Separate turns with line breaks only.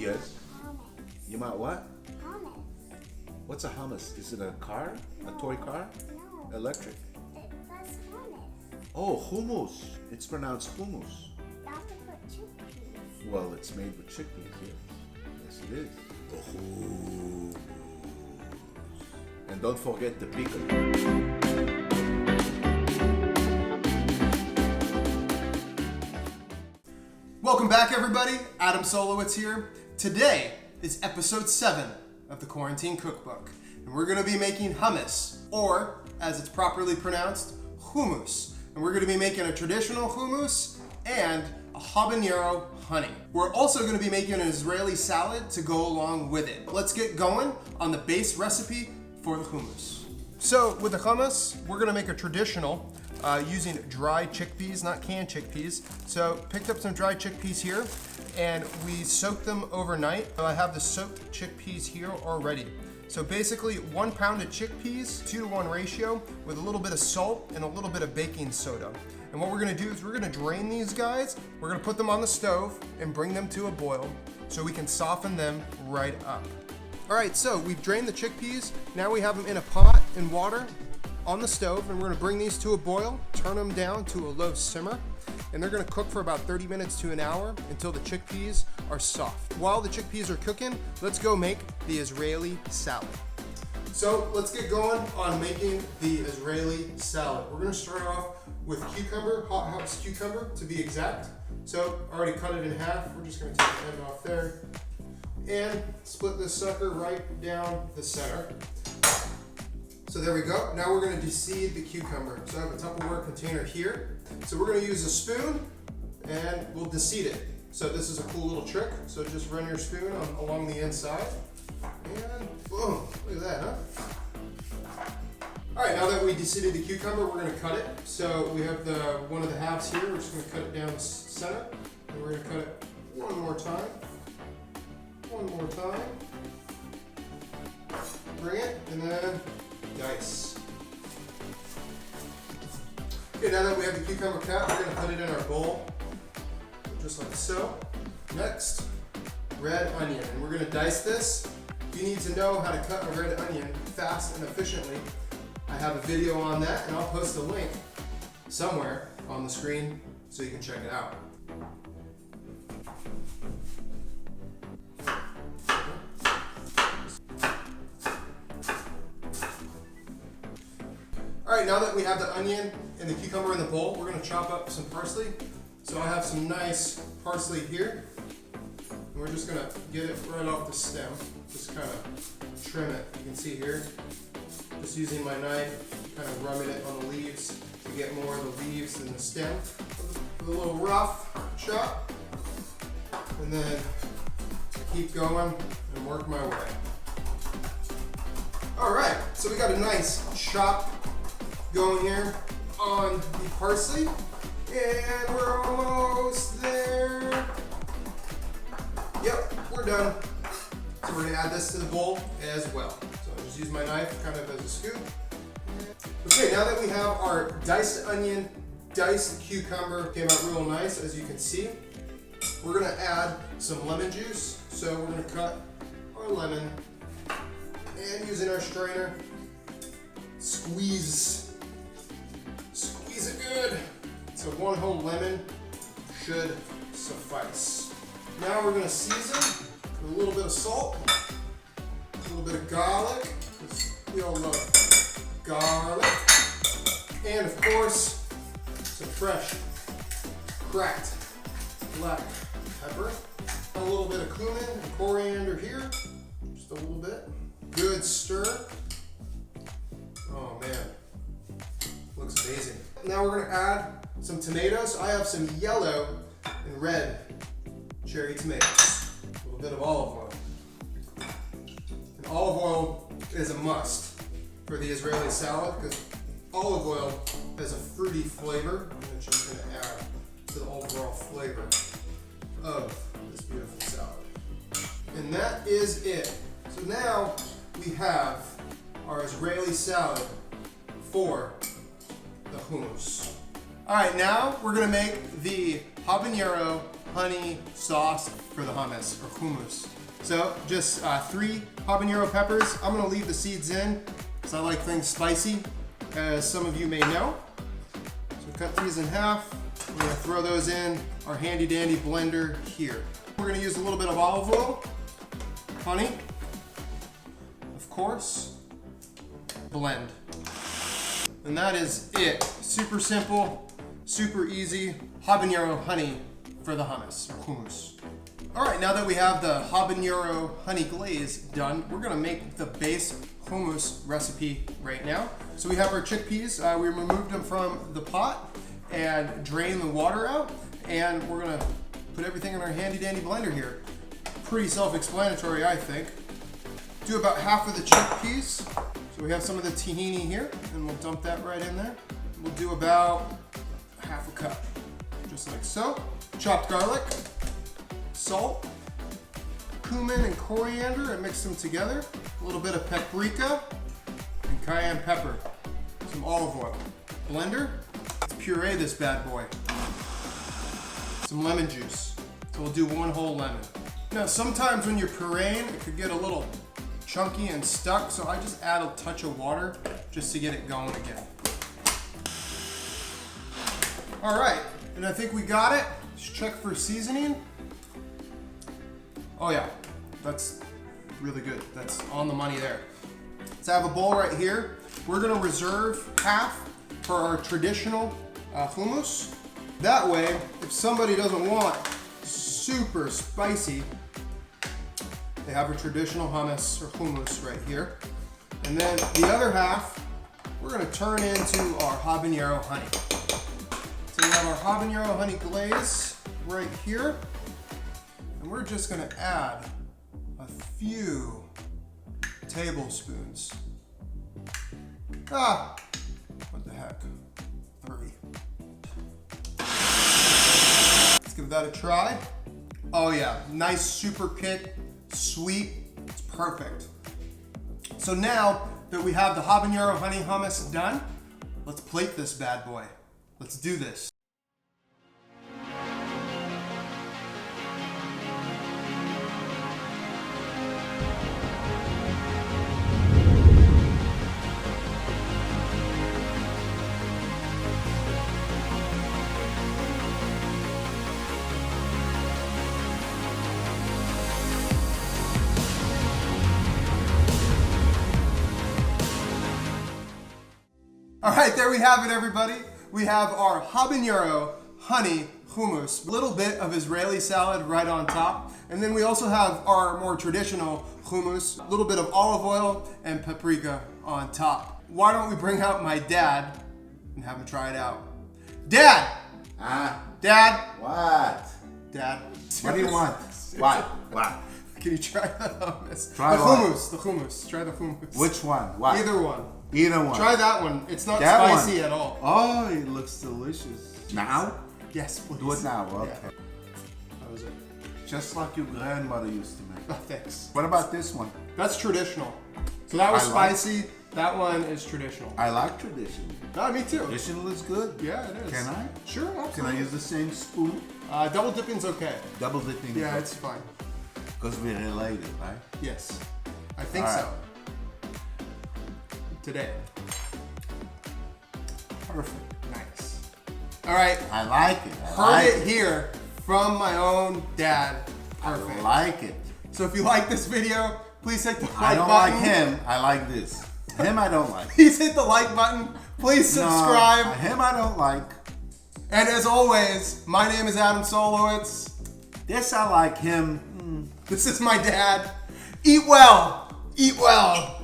Yes.
Hummus.
You might what?
Hummus.
What's a hummus? Is it a car? A toy car?
No.
Electric?
That's hummus.
Oh, hummus. It's pronounced hummus.
You have to put chickpeas.
Well, it's made with chickpeas, yes. Yes, it is. The hummus. And don't forget the pickle.
Welcome back, everybody. Adam Solowitz here. Today is episode 7 of the Quarantine Cookbook, and we're going to be making hummus, or as it's properly pronounced, hummus. And we're going to be making a traditional hummus and a habanero honey. We're also going to be making an Israeli salad to go along with it. Let's get going on the base recipe for the hummus. So with the hummus, we're going to make a traditional using dry chickpeas, not canned chickpeas. So picked up some dry chickpeas here, and we soaked them overnight. So I have the soaked chickpeas here already. So basically 1 pound of chickpeas, 2-to-1 ratio, with a little bit of salt and a little bit of baking soda. And what we're gonna do is we're gonna drain these guys, we're gonna put them on the stove and bring them to a boil so we can soften them right up. All right, so we've drained the chickpeas. Now we have them in a pot in water on the stove, and we're gonna bring these to a boil, turn them down to a low simmer, and they're gonna cook for about 30 minutes to an hour until the chickpeas are soft. While the chickpeas are cooking, let's go make the Israeli salad. So let's get going on making the Israeli salad. We're gonna start off with cucumber, hot house cucumber to be exact. So I already cut it in half. We're just gonna take the end off there and split this sucker right down the center. So there we go. Now we're going to deseed the cucumber. So I have a Tupperware container here. So we're going to use a spoon and we'll deseed it. So this is a cool little trick. So just run your spoon along the inside and boom, look at that, huh? All right, now that we deseeded the cucumber, we're going to cut it. So we have one of the halves here. We're just going to cut it down the center, and we're going to cut it one more time. One more time. Bring it, and then dice. Okay, now that we have the cucumber cut, we're going to put it in our bowl, just like so. Next, red onion, and we're going to dice this. If you need to know how to cut a red onion fast and efficiently, I have a video on that, and I'll post a link somewhere on the screen so you can check it out. All right, now that we have the onion and the cucumber in the bowl, we're gonna chop up some parsley. So I have some nice parsley here. And we're just gonna get it right off the stem. Just kind of trim it, you can see here. Just using my knife, kind of rubbing it on the leaves to get more of the leaves than the stem. With a little rough chop. And then keep going and work my way. All right, so we got a nice chop going here on the parsley, and we're almost there. Yep, we're done. So we're gonna add this to the bowl as well. So I just use my knife kind of as a scoop. Okay, now that we have our diced onion, diced cucumber, came out real nice as you can see. We're gonna add some lemon juice. So we're gonna cut our lemon and using our strainer, squeeze it good. So 1 whole lemon should suffice. Now we're gonna season with a little bit of salt, a little bit of garlic, because we all love garlic, and of course, some fresh cracked black pepper, a little bit of cumin and coriander here, just a little bit. Good stir. Oh man, looks amazing. Now we're gonna add some tomatoes. I have some yellow and red cherry tomatoes. A little bit of olive oil. And olive oil is a must for the Israeli salad because olive oil has a fruity flavor, which I'm gonna add to the overall flavor of this beautiful salad. And that is it. So now we have our Israeli salad for the hummus. All right, now we're gonna make the habanero honey sauce for the hummus, or hummus. So just 3 habanero peppers. I'm gonna leave the seeds in because I like things spicy, as some of you may know. So cut these in half. We're gonna throw those in our handy dandy blender here. We're gonna use a little bit of olive oil, honey, of course, blend. And that is it. Super simple, super easy habanero honey for the hummus, or hummus. All right, now that we have the habanero honey glaze done, we're gonna make the base hummus recipe right now. So we have our chickpeas. We removed them from the pot and drained the water out, and we're gonna put everything in our handy dandy blender here. Pretty self-explanatory, I think. Do about half of the chickpeas. So we have some of the tahini here, and we'll dump that right in there. We'll do about half a cup, just like so. Chopped garlic, salt, cumin and coriander, and mix them together. A little bit of paprika and cayenne pepper. Some olive oil. Blender. Let's puree this bad boy. Some lemon juice. So we'll do 1 whole lemon. Now sometimes when you're pureeing, it could get a little chunky and stuck, so I just add a touch of water just to get it going again. All right, and I think we got it. Let's check for seasoning. Oh yeah, that's really good. That's on the money there. So I have a bowl right here. We're gonna reserve half for our traditional hummus. That way, if somebody doesn't want super spicy, they have a traditional hummus or hummus right here. And then the other half, we're gonna turn into our habanero honey. So we have our habanero honey glaze right here. And we're just gonna add a few tablespoons. What the heck? 3. Let's give that a try. Oh yeah, nice super kick, sweet, it's perfect. So now that we have the habanero honey hummus done, let's plate this bad boy. Let's do this. All right, there we have it, everybody. We have our habanero honey hummus, a little bit of Israeli salad right on top. And then we also have our more traditional hummus, a little bit of olive oil and paprika on top. Why don't we bring out my dad and have him try it out? Dad! Dad!
What?
Dad.
What do you want? What?
Can you try the hummus?
Try
the
what?
hummus, the hummus. Try the hummus.
Which one? What?
Either one.
Either one.
Try that one. It's not
That
spicy
one.
at all.
Oh, it looks delicious. Now?
Yes, please.
Do it now, okay.
Yeah. How was it?
Just like your grandmother used to make.
Oh, thanks.
What about this one?
That's traditional. So that was
I like-
spicy. That one is traditional.
I like tradition.
Me too.
Traditional is good.
Yeah, it is.
Can I?
Sure, absolutely.
Can I use the same spoon?
Double dipping's okay.
Double dipping.
Yeah, it's fine.
Because we're related, right?
Yes, I think
All right.
so. Today. Perfect. Nice. All right.
I like it. I
Heard
like
it here from my own dad. Perfect.
I like it.
So if you like this video, please hit the like
I don't
button.
like him. I like this. Him I don't like.
Please hit the like button. Please subscribe.
No, him I don't like.
And as always, my name is Adam Solowitz.
This I like him.
This is my dad. Eat well. Eat well.